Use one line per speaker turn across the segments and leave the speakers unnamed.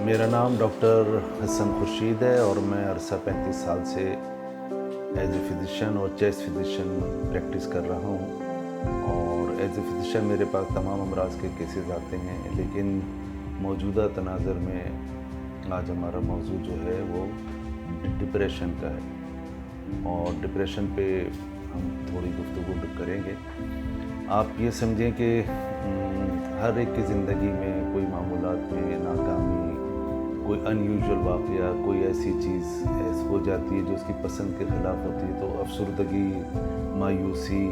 मेरा नाम डॉक्टर हसन खुर्शीद है और मैं अरसा 35 साल से एज ए फिजिशियन और चेस्ट फिजिशियन प्रैक्टिस कर रहा हूँ। और एज ए फिजिशियन मेरे पास तमाम अमराज के केसेस आते हैं, लेकिन मौजूदा तनाज़ुर में आज हमारा मौजू जो है वो डिप्रेशन का है और डिप्रेशन पे हम थोड़ी गुफ्तगू करेंगे। आप ये समझें कि हर एक की ज़िंदगी में कोई मामूलात में नाकामी, कोई अनयूजुअल वाक़या, कोई ऐसी चीज़ ऐसी हो जाती है जो उसकी पसंद के ख़िलाफ़ होती है, तो अफसरदगी, मायूसी,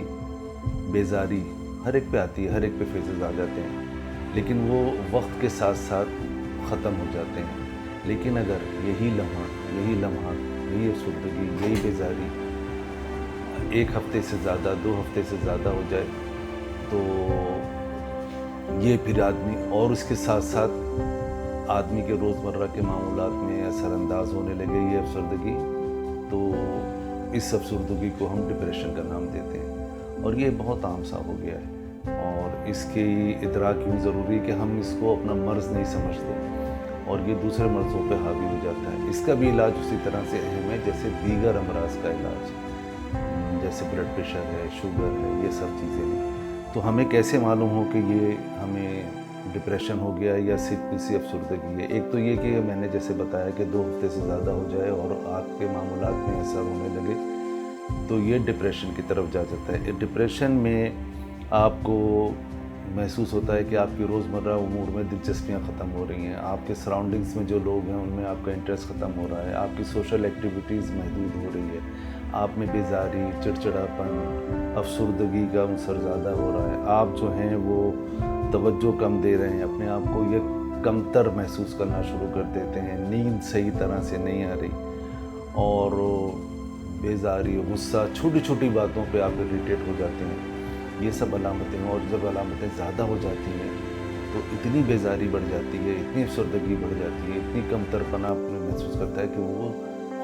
बेज़ारी हर एक पे आती है, हर एक पे फेजेस आ जाते हैं, लेकिन वो वक्त के साथ साथ ख़त्म हो जाते हैं। लेकिन अगर यही लम्हा, यही अफसरदगी, यही बेज़ारी एक हफ़्ते से ज़्यादा, 2 हफ़्ते से ज़्यादा हो जाए, तो ये फिर आदमी और उसके साथ साथ आदमी के रोज़मर्रा के मामूलात में असरअंदाज होने लगे ये अफसरदगी, तो इस अफसरदगी को हम डिप्रेशन का नाम देते हैं और ये बहुत आम सा हो गया है। और इसकी इदराक यूँ ज़रूरी है कि हम इसको अपना मर्ज़ नहीं समझते और ये दूसरे मर्ज़ों पे हावी हो जाता है। इसका भी इलाज उसी तरह से अहम है जैसे दीगर अमराज का इलाज, जैसे ब्लड प्रेशर है, शुगर है, ये सब चीज़ें हैं। तो हमें कैसे मालूम हो कि ये हमें डिप्रेशन हो गया है या सिर्फ किसी अफसरदगी है? एक तो ये कि मैंने जैसे बताया कि 2 हफ़्ते से ज़्यादा हो जाए और आपके मामूलात में असर होने लगे, तो ये डिप्रेशन की तरफ जा जाता है। डिप्रेशन में आपको महसूस होता है कि आपकी रोज़मर्रा उमूर में दिलचस्पियाँ ख़त्म हो रही हैं, आपके सराउंडिंग्स में जो लोग हैं उनमें आपका इंटरेस्ट ख़त्म हो रहा है, आपकी सोशल एक्टिविटीज़ महदूद हो रही है, आप में बेज़ारी, चिड़चिड़ापन, अफसरदगी का अंसर ज़्यादा हो रहा है, आप जो हैं वो तवज्जो कम दे रहे हैं, अपने आप को ये कमतर महसूस करना शुरू कर देते हैं, नींद सही तरह से नहीं आ रही और बेज़ारी, गुस्सा, छोटी छोटी बातों पे आप इरिटेट हो जाते हैं। ये सब अलामतें, और जब अलामतें ज़्यादा हो जाती हैं तो इतनी बेज़ारी बढ़ जाती है, इतनी अफसरदगी बढ़ जाती है, इतनी कमतरपना अपने महसूस करता है कि वो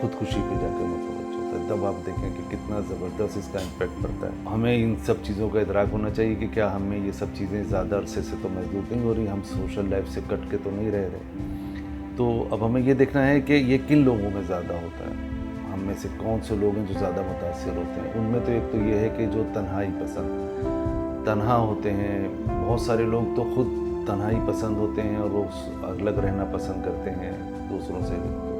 खुदकुशी पे जाकर मुतवज्जह होता है। तब आप देखें कि कितना ज़बरदस्त इसका इम्पैक्ट पड़ता है। हमें इन सब चीज़ों का इदराक होना चाहिए कि क्या हमें ये सब चीज़ें ज़्यादा अरसे से तो महदूद नहीं हो रही, हम सोशल लाइफ से कट के तो नहीं रह रहे। तो अब हमें ये देखना है कि ये किन लोगों में ज़्यादा होता है, हम में से कौन से लोग हैं जो ज़्यादा मुतासिर होते हैं। उनमें तो एक तो ये है कि जो तन्हाई पसंद, तन्हा होते हैं। बहुत सारे लोग तो खुद तन्हाई पसंद होते हैं और वो अलग रहना पसंद करते हैं दूसरों से।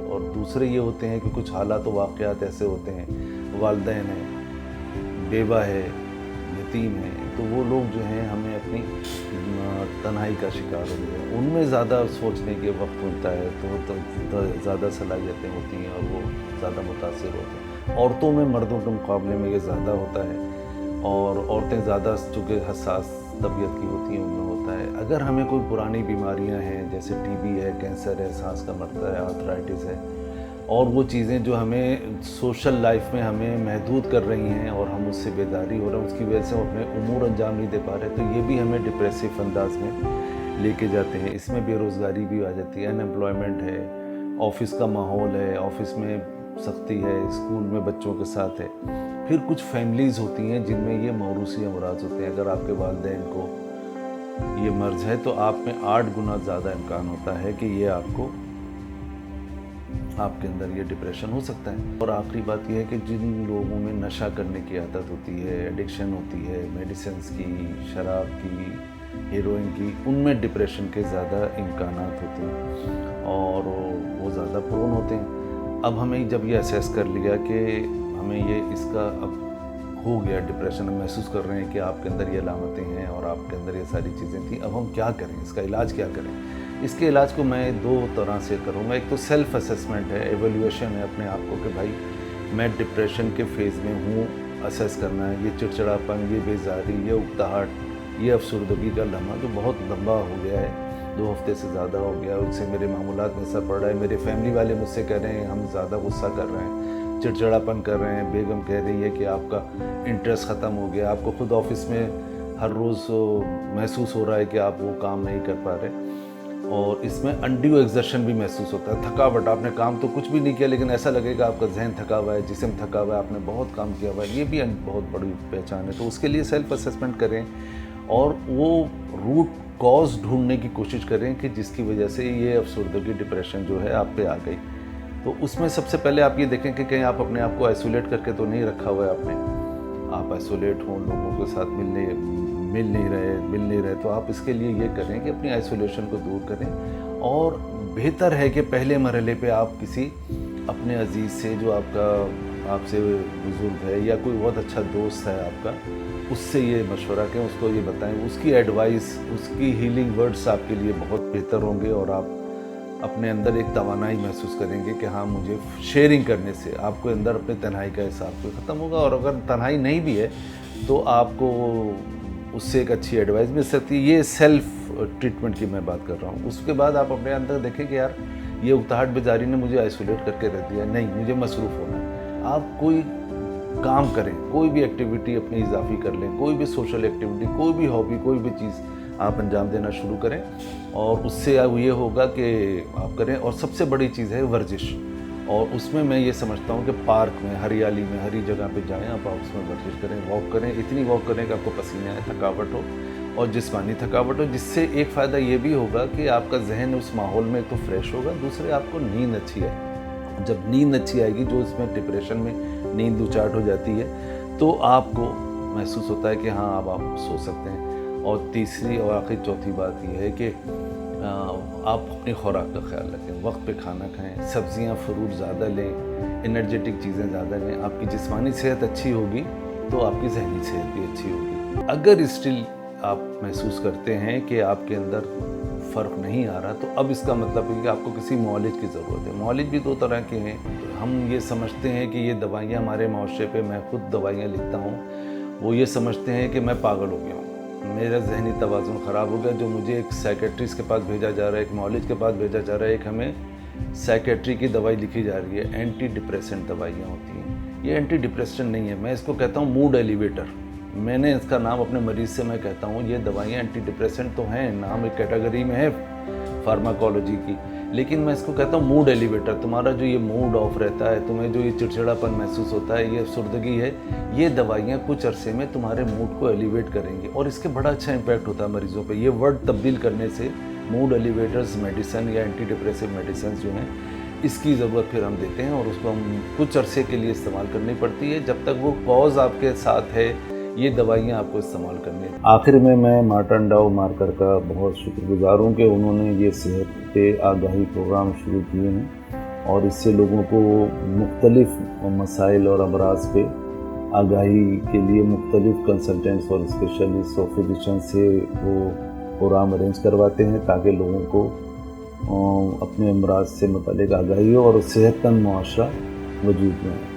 और दूसरे ये होते हैं कि कुछ हालात व वाक़यात ऐसे होते हैं, वालिदैन हैं, बेवा है, यतीम है, तो वो लोग जो हैं हमें अपनी तन्हाई का शिकार हो गए, उनमें ज़्यादा सोचने के वक्त होता है, तो ज़्यादा सलाहियतें होती हैं और वो ज़्यादा मुतासिर होते हैं। औरतों में मर्दों के मुकाबले में ये ज़्यादा होता है और औरतें ज़्यादा चूँकि हसास तबीयत की होती हैं, उनमें होता है। अगर हमें कोई पुरानी बीमारियां हैं जैसे टीबी है, कैंसर है, सांस का मरता है, आर्थराइटिस है, और वो चीज़ें जो हमें सोशल लाइफ में हमें महदूद कर रही हैं और हम उससे बेदारी हो रहे हैं, उसकी वजह से हम अपने उमूर अंजाम नहीं दे पा रहे, तो ये भी हमें डिप्रेसिव अंदाज में लेके जाते हैं। इसमें बेरोज़गारी भी आ जाती है, अनएम्प्लॉयमेंट है, ऑफ़िस का माहौल है, ऑफ़िस में सख्ती है, स्कूल में बच्चों के साथ है। फिर कुछ फैमिलीज़ होती हैं जिनमें ये मौरूसी अमराज होते हैं। अगर आपके वालिदैन को ये मर्ज़ है तो आप में 8 गुना ज़्यादा इम्कान होता है कि ये आपके अंदर ये डिप्रेशन हो सकता है। और आखिरी बात यह है कि जिन लोगों में नशा करने की आदत होती है, एडिक्शन होती है, मेडिसिन्स की, शराब की, हेरोइन की, उनमें डिप्रेशन के ज़्यादा इम्कानात होते हैं और वो ज़्यादा प्रोन होते हैं। अब हमें जब ये असेस कर लिया कि हमें ये इसका अब हो गया डिप्रेशन, हम महसूस कर रहे हैं कि आपके अंदर ये अलामतें हैं और आपके अंदर ये सारी चीज़ें थी, अब हम क्या करें, इसका इलाज क्या करें? इसके इलाज को मैं 2 तरह से करूँगा। एक तो सेल्फ़ असेसमेंट है, एवल्यूएशन है अपने आप को कि भाई मैं डिप्रेशन के फेज़ में हूँ, असेस करना है। ये चिड़चिड़ापन, ये बेज़ारी, ये उकताहट, ये अफसरदगी का लम्हा जो बहुत लंबा हो गया है, 2 हफ़्ते से ज़्यादा हो गया, उससे मेरे मामूलात में असर पड़ रहा है। मेरे फैमिली वाले मुझसे कह रहे हैं हम ज़्यादा गुस्सा कर रहे हैं, चिड़चिड़ापन कर रहे हैं, बेगम कह रही है कि आपका इंटरेस्ट ख़त्म हो गया, आपको खुद ऑफिस में हर रोज़ महसूस हो रहा है कि आप वो काम नहीं कर पा रहे। और इसमें अनड्यू एक्सर्शन भी महसूस होता है, थकावट, आपने काम तो कुछ भी नहीं किया लेकिन ऐसा लगेगा आपका जहन थका हुआ है, जिस्म थका हुआ है, आपने बहुत काम किया हुआ है, ये भी बहुत बड़ी पहचान है। तो उसके लिए सेल्फ असेसमेंट करें और वो रूट कॉज ढूंढने की कोशिश करें कि जिसकी वजह से ये अफसरदगी डिप्रेशन जो है आप पे आ गई। तो उसमें सबसे पहले आप ये देखें कि कहीं आप अपने आप को आइसोलेट करके तो नहीं रखा हुआ है आपने, आप आइसोलेट हों, लोगों के साथ मिल नहीं रहे, तो आप इसके लिए ये करें कि अपनी आइसोलेशन को दूर करें। और बेहतर है कि पहले मरहले पे आप किसी अपने अजीज़ से जो आपसे बुज़ुर्ग है या कोई बहुत अच्छा दोस्त है आपका, उससे ये मशवरा करें, उसको ये बताएं, उसकी एडवाइस, उसकी हीलिंग वर्ड्स आपके लिए बहुत बेहतर होंगे और आप अपने अंदर एक तवानाई महसूस करेंगे कि हाँ, मुझे शेयरिंग करने से आपको अंदर अपने तन्हाई का एहसास तो ख़त्म होगा। और अगर तन्हाई नहीं भी है तो आपको उससे एक अच्छी एडवाइस मिल सकती है। ये सेल्फ ट्रीटमेंट की मैं बात कर रहा हूँ। उसके बाद आप अपने अंदर देखें कि यार ये उकताहट बेजारी ने मुझे आइसोलेट करके रख दिया, नहीं, मुझे मसरूफ़ होना है। आप कोई काम करें, कोई भी एक्टिविटी अपनी इजाफी कर लें, कोई भी सोशल एक्टिविटी, कोई भी हॉबी, कोई भी चीज़ आप अंजाम देना शुरू करें और उससे अब ये होगा कि आप करें। और सबसे बड़ी चीज़ है वर्जिश, और उसमें मैं ये समझता हूँ कि पार्क में, हरियाली में, हरी जगह पे जाएं आप उसमें वर्जिश करें, वॉक करें, इतनी वॉक करें कि आपको पसीने आए, थकावट हो और जिस्मानी थकावट हो। जिससे एक फ़ायदा ये भी होगा कि आपका जहन उस माहौल में तो फ्रेश होगा, दूसरे आपको नींद अच्छी आए। जब नींद अच्छी आएगी, जो इसमें डिप्रेशन में नींद उचाट हो जाती है, तो आपको महसूस होता है कि हाँ, अब आप सो सकते हैं। और तीसरी और आखिरी चौथी बात यह है कि आप अपनी खुराक का ख्याल रखें, वक्त पे खाना खाएं, सब्जियां फ्रूट ज़्यादा लें, एनर्जेटिक चीज़ें ज़्यादा लें। आपकी जिस्मानी सेहत अच्छी होगी तो आपकी जहनी सेहत भी अच्छी होगी। अगर स्टिल आप महसूस करते हैं कि आपके अंदर फ़र्क नहीं आ रहा, तो अब इसका मतलब है कि आपको किसी मुआलिज की ज़रूरत है। मुआलिज भी दो तरह के हैं। हम ये समझते हैं कि ये दवाइयाँ हमारे माशरे पे, मैं खुद दवाइयाँ लिखता हूँ, वो ये समझते हैं कि मैं पागल हो गया हूँ, मेरा जहनी तवाज़ुन ख़राब हो गया, जो मुझे एक साइकेट्रिस्ट के पास भेजा जा रहा है, एक मुआलिज के पास भेजा जा रहा है, एक हमें साइकेट्री की दवाई लिखी जा रही है। एंटी डिप्रेसेंट दवाइयाँ होती हैं। ये एंटी डिप्रेसेंट नहीं है, मैं इसको कहता हूँ मूड एलिवेटर। मैंने इसका नाम अपने मरीज़ से मैं कहता हूँ ये दवाइयाँ एंटी डिप्रेसेंट तो हैं, नाम एक कैटेगरी में है फार्माकोलॉजी की, लेकिन मैं इसको कहता हूँ मूड एलिवेटर। तुम्हारा जो ये मूड ऑफ रहता है, तुम्हें जो ये चिड़चिड़ापन महसूस होता है, ये अफसरदगी है, ये दवाइयाँ कुछ अरसे में तुम्हारे मूड को एलिवेट करेंगी और इसके बड़ा अच्छा इम्पैक्ट होता है मरीज़ों पे। ये वर्ड तब्दील करने से मूड एलिवेटर्स मेडिसिन या एंटी डिप्रेसिव मेडिसिन जो हैं, इसकी ज़रूरत फिर हम देते हैं और उसको हम कुछ अरसे के लिए इस्तेमाल करनी पड़ती है। जब तक वो कॉज आपके साथ है, ये दवाइयाँ आपको इस्तेमाल करनी है। आखिर में मैं मार्टिन डाउ मार्कर का बहुत शुक्रगुजार हूँ कि उन्होंने ये सेहत पे आगाही प्रोग्राम शुरू किए हैं और इससे लोगों को मुख्तलिफ मसाइल और अमराज पे आगाही के लिए मुख्तलिफ कंसल्टेंट्स और स्पेशलिस्ट और फिजिशियन से वो प्रोग्राम अरेंज करवाते हैं ताकि लोगों को अपने अमराज से मुतालिक आगाही हो और सेहतमंद मुआशरा वजूद में।